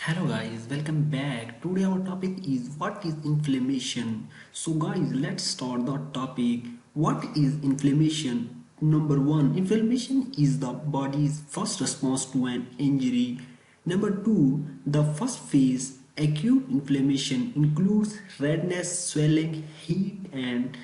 Hello guys, welcome back. Today our topic is what is inflammation. So guys, let's start the topic. What is inflammation? Number 1, inflammation is the body's first response to an injury. Number 2, the first phase, acute inflammation includes redness, swelling, heat and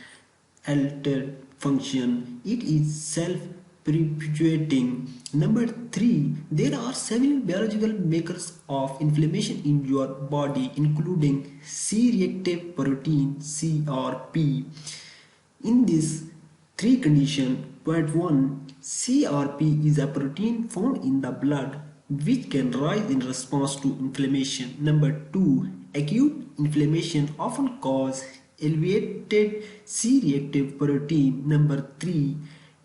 altered function. It is self-perpetuating. Number 3, there are several biological markers of inflammation in your body, including C-reactive protein (CRP). In this three condition, point 1, CRP is a protein found in the blood which can rise in response to inflammation. Number 2, acute inflammation often causes elevated C-reactive protein. Number 3,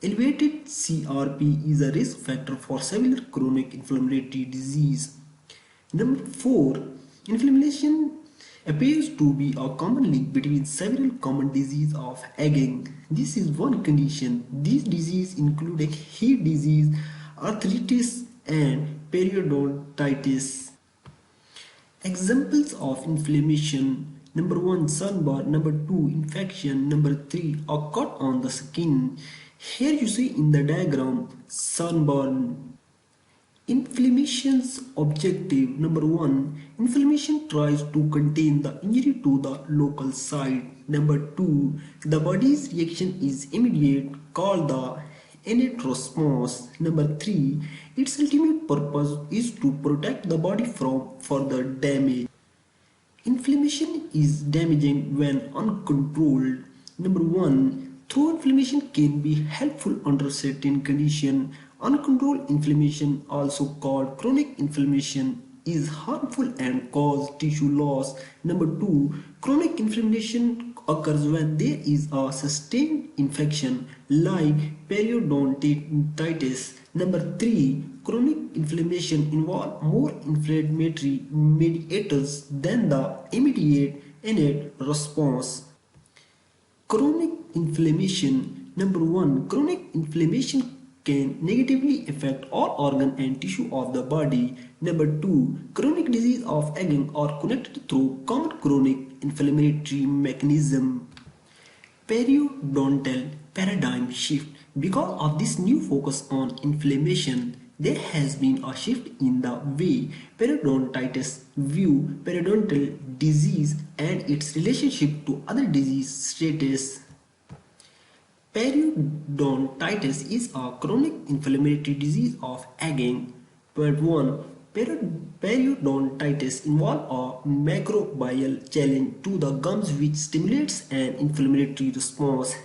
elevated CRP is a risk factor for several chronic inflammatory disease. Number 4, inflammation appears to be a common link between several common diseases of aging. This is one condition. These diseases include heat disease, arthritis, and periodontitis. Examples of inflammation: number 1, sunburn; number 2, infection; number 3, a cut on the skin. Here you see in the diagram sunburn. Inflammation's objective: number 1, inflammation tries to contain the injury to the local site. Number 2, the body's reaction is immediate, called the innate response. Number 3, its ultimate purpose is to protect the body from further damage. Inflammation is damaging when uncontrolled. Number 1, though inflammation can be helpful under certain conditions, uncontrolled inflammation, also called chronic inflammation, is harmful and causes tissue loss. Number 2, chronic inflammation occurs when there is a sustained infection like periodontitis. Number 3, chronic inflammation involves more inflammatory mediators than the immediate innate response. Chronic inflammation. Number 1, chronic inflammation can negatively affect all organ and tissue of the body. Number 2, chronic disease of aging are connected through common chronic inflammatory mechanism. Periodontal paradigm shift. Because of this new focus on inflammation, there has been a shift in the way periodontitis view periodontal disease and its relationship to other disease states. Periodontitis is a chronic inflammatory disease of aging. Point 1. Periodontitis involves a microbial challenge to the gums which stimulates an inflammatory response.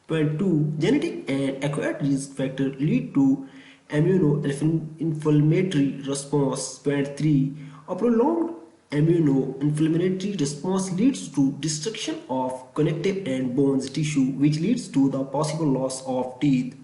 Point 2. Genetic and acquired risk factors lead to immunoinflammatory response. Point 3. A prolonged immunoinflammatory response leads to destruction of connective and bones tissue, which leads to the possible loss of teeth.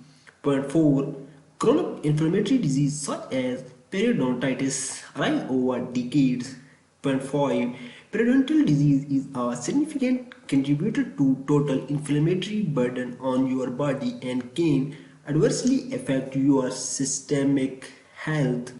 Point 4. Chronic inflammatory disease such as periodontitis arise over decades. Point 5. Periodontal disease is a significant contributor to total inflammatory burden on your body and can adversely affect your systemic health.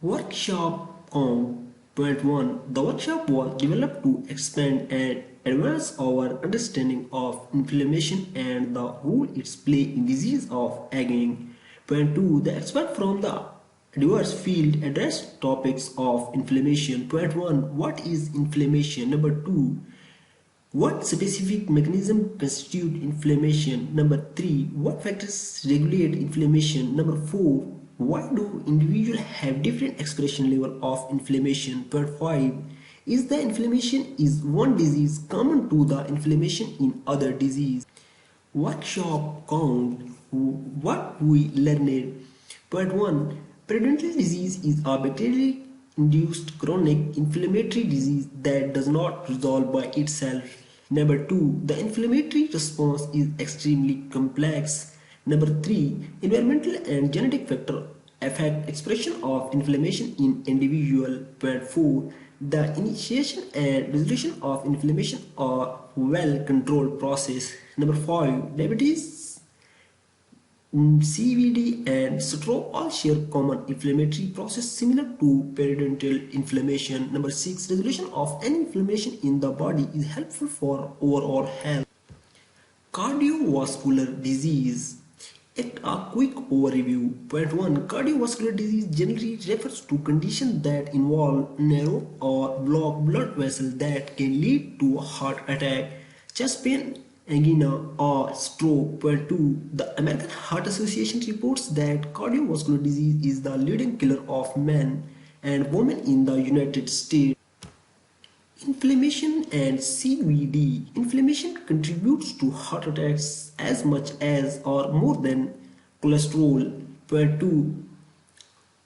Workshop on Point 1. The workshop was developed to expand and advance our understanding of inflammation and the role it plays in disease of aging. Point 2. The expert from the diverse field addressed topics of inflammation. Point 1. What is inflammation? Number 2. What specific mechanism constitute inflammation? Number 3. What factors regulate inflammation? Number 4. Why do individuals have different expression level of inflammation? Point 5. Is the inflammation is one disease common to the inflammation in other disease? Workshop count. What we learned. Point 1. Periodontal disease is a bacterially induced chronic inflammatory disease that does not resolve by itself. Number 2. The inflammatory response is extremely complex. Number 3. Environmental and genetic factors affect expression of inflammation in individual. Point 4. The initiation and resolution of inflammation are well controlled process. Number 5. Diabetes CVD and stroke all share common inflammatory process similar to periodontal inflammation. Number 6. Resolution of any inflammation in the body is helpful for overall health. Cardiovascular disease. At a quick overview. Point 1. Cardiovascular disease generally refers to conditions that involve narrow or blocked blood vessels that can lead to a heart attack, chest pain, angina, or stroke. Point 2. The American Heart Association reports that cardiovascular disease is the leading killer of men and women in the United States. Inflammation and CVD. Inflammation contributes to heart attacks as much as or more than cholesterol. Point 2.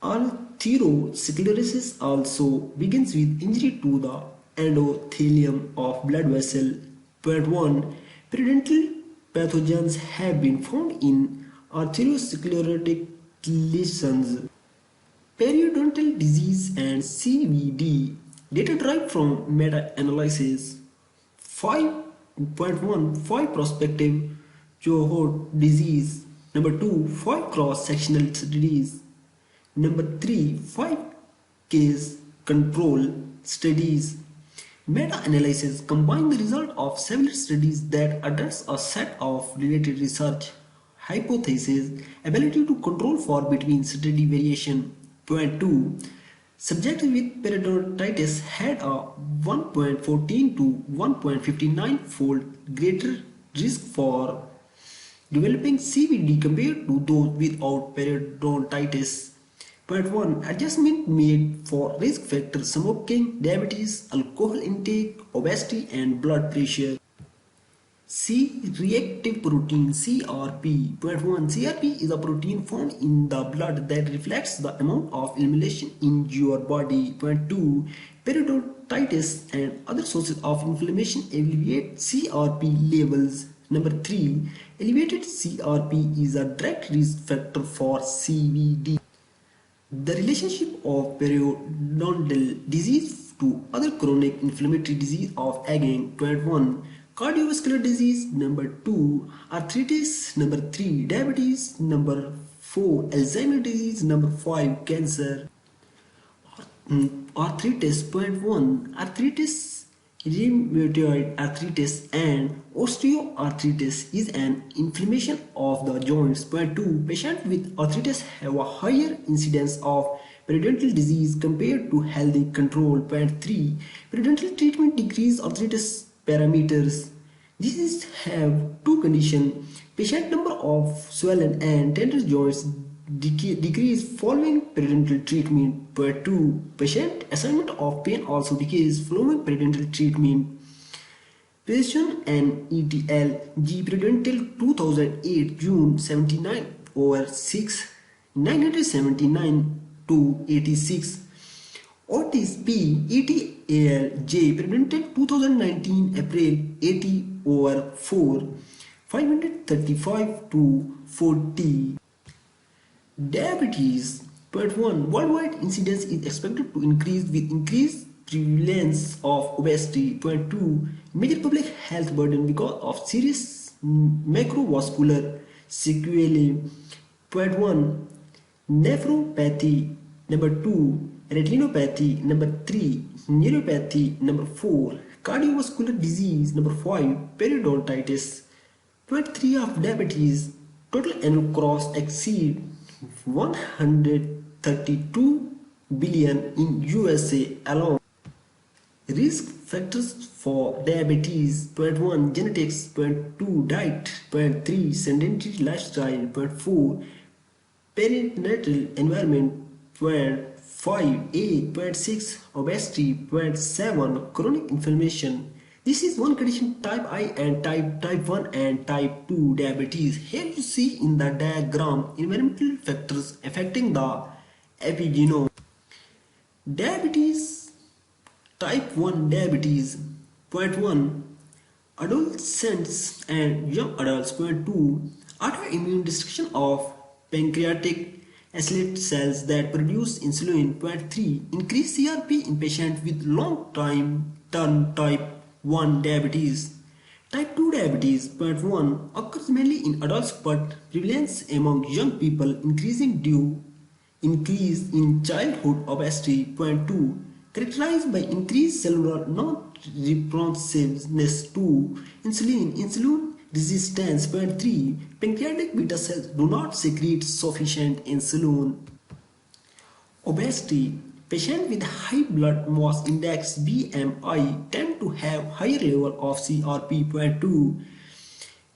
Arteriosclerosis also begins with injury to the endothelium of blood vessel. Point 1. Periodontal pathogens have been found in arteriosclerotic lesions. Periodontal disease and CVD. Data derived from meta-analysis. 5.1 5 prospective cohort disease. Number 2 5 cross-sectional studies. Number 3 5 case control studies. Meta-analysis combine the result of several studies that address a set of related research hypotheses, ability to control for between study variation. Point 2. Subjects with periodontitis had a 1.14 to 1.59 fold greater risk for developing CVD compared to those without periodontitis. Point 1. Adjustment made for risk factors: smoking, diabetes, alcohol intake, obesity, and blood pressure. C-reactive protein CRP. Point 1. CRP is a protein found in the blood that reflects the amount of inflammation in your body. Point 2. Periodontitis and other sources of inflammation alleviate CRP levels. Number 3. Elevated CRP is a direct risk factor for CVD. The relationship of periodontal disease to other chronic inflammatory disease of aging. Point 1. Cardiovascular disease. Number 2. Arthritis. Number 3. Diabetes. Number 4. Alzheimer's disease. Number 5. Cancer. Arthritis. Point 1. Arthritis, rheumatoid arthritis, and osteoarthritis is an inflammation of the joints. Point 2. Patients with arthritis have a higher incidence of periodontal disease compared to healthy control. Point 3. Periodontal treatment decreases arthritis parameters. These have two conditions. Patient number of swollen and tender joints decrease following periodontal treatment. Point 2. Patient assignment of pain also decreases following periodontal treatment. Precision and ETL G. Periodontal 2008 June 79 over 6 979 to 86. Otis P. ETAL J. Periodontal 2019 April 80 over 4 535 to 40. Diabetes. Point 1. Worldwide incidence is expected to increase with increased prevalence of obesity. Point 2. Major public health burden because of serious macrovascular sequelae. Point 1. Nephropathy. Number 2. Retinopathy. Number 3. Neuropathy. Number 4. Cardiovascular disease. Number 5. Periodontitis. Point 3 of diabetes. Total annual cost exceed 132 billion in USA alone. Risk factors for diabetes. Point 1. Genetics. Point 2. Diet. Point 3. Sedentary lifestyle. Point 4. Perinatal environment. Point 5. A. Point 6. Obesity. Point 7. Chronic inflammation. This is one condition, type I and type 1 and type 2 diabetes. Here you see in the diagram environmental factors affecting the epigenome. Diabetes, type 1 diabetes. Point 1. Adolescents and young adults. Point 2. Autoimmune destruction of pancreatic islet cells that produce insulin. Point 3. Increased CRP in patients with long-term type 1 diabetes. Type 2 diabetes, point 1, occurs mainly in adults but prevalence among young people increasing due increase in childhood obesity. Point 2, characterized by increased cellular non-responsiveness to insulin resistance. Point 3, pancreatic beta cells do not secrete sufficient insulin. Obesity. Patients with high blood mass index BMI tend to have higher level of CRP.2.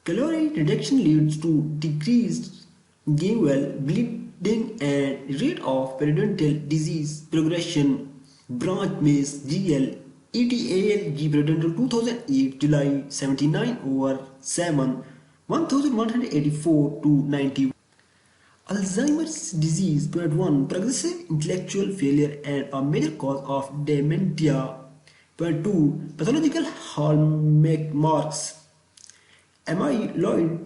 Calorie reduction leads to decreased gingival bleeding and rate of periodontal disease progression. Branch Mace GL ETALG Periodontal 2008 July 79 over 7 1184 to 91. Alzheimer's disease. Point 1, progressive intellectual failure and a major cause of dementia. Point 2, pathological hallmarks, amyloid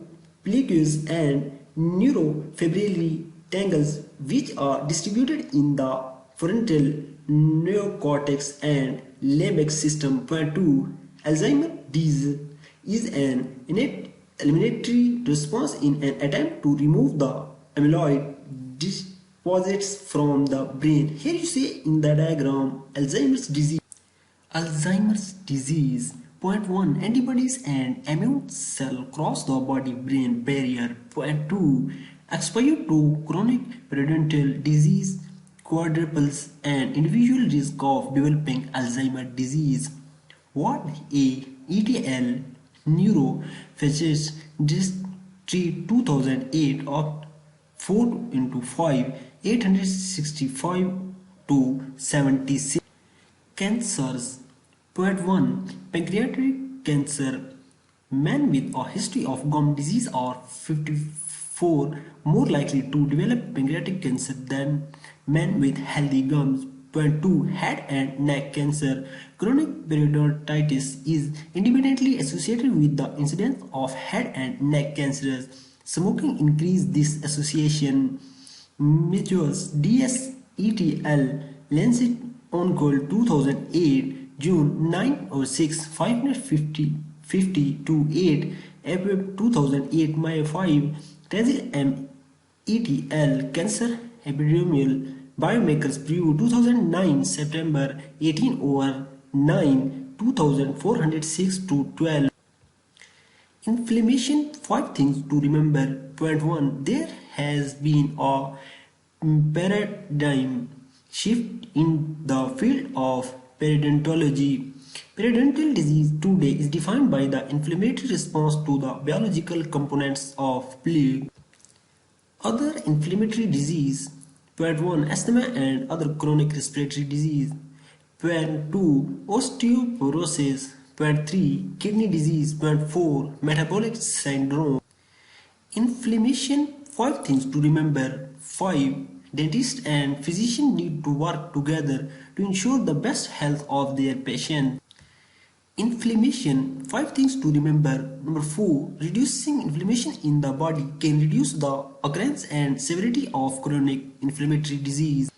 plaques and neurofibrillary tangles which are distributed in the frontal neocortex and limbic system. Point 2, Alzheimer's disease is an innate eliminatory response in an attempt to remove the amyloid deposits from the brain. Here you see in the diagram Alzheimer's disease. Alzheimer's disease. Point 1, antibodies and immune cell cross the body-brain barrier. Point 2, exposure to chronic periodontal disease quadruples an individual risk of developing Alzheimer's disease. What a ETL neurophysics District 2008 of 4 into 5 865 to 76. Cancers. Point 1, pancreatic cancer. Men with a history of gum disease are 54 more likely to develop pancreatic cancer than men with healthy gums. Point 2, head and neck cancer. Chronic periodontitis is independently associated with the incidence of head and neck cancers. Smoking increases this association. Measures DSETL Lancet Uncontrolled 2008 June 906 550 to 8 April 2008 May 5 Tazil M ETL Cancer Epidemial Biomarkers Preview 2009 September 18 over 9 2406 to 12. Inflammation. 5 things to remember. Point 1, there has been a paradigm shift in the field of periodontology. Periodontal disease today is defined by the inflammatory response to the biological components of plaque. Other inflammatory disease. Point 1, asthma and other chronic respiratory disease. Point 2, osteoporosis. Point 3, kidney disease. Point 4, metabolic syndrome. Inflammation. 5 things to remember. 5, dentists and physicians need to work together to ensure the best health of their patient. Inflammation. 5 things to remember. Number 4, reducing inflammation in the body can reduce the occurrence and severity of chronic inflammatory disease.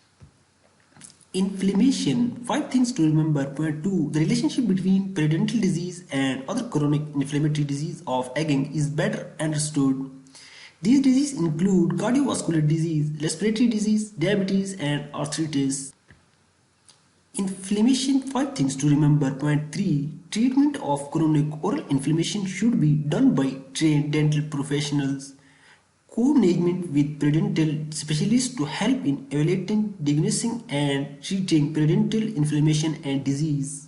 Inflammation. 5 things to remember. Point 2, the relationship between periodontal disease and other chronic inflammatory disease of aging is better understood. These diseases include cardiovascular disease, respiratory disease, diabetes, and arthritis. Inflammation. 5 things to remember. Point 3, treatment of chronic oral inflammation should be done by trained dental professionals. Co-management with periodontal specialists to help in evaluating, diagnosing, and treating periodontal inflammation and disease.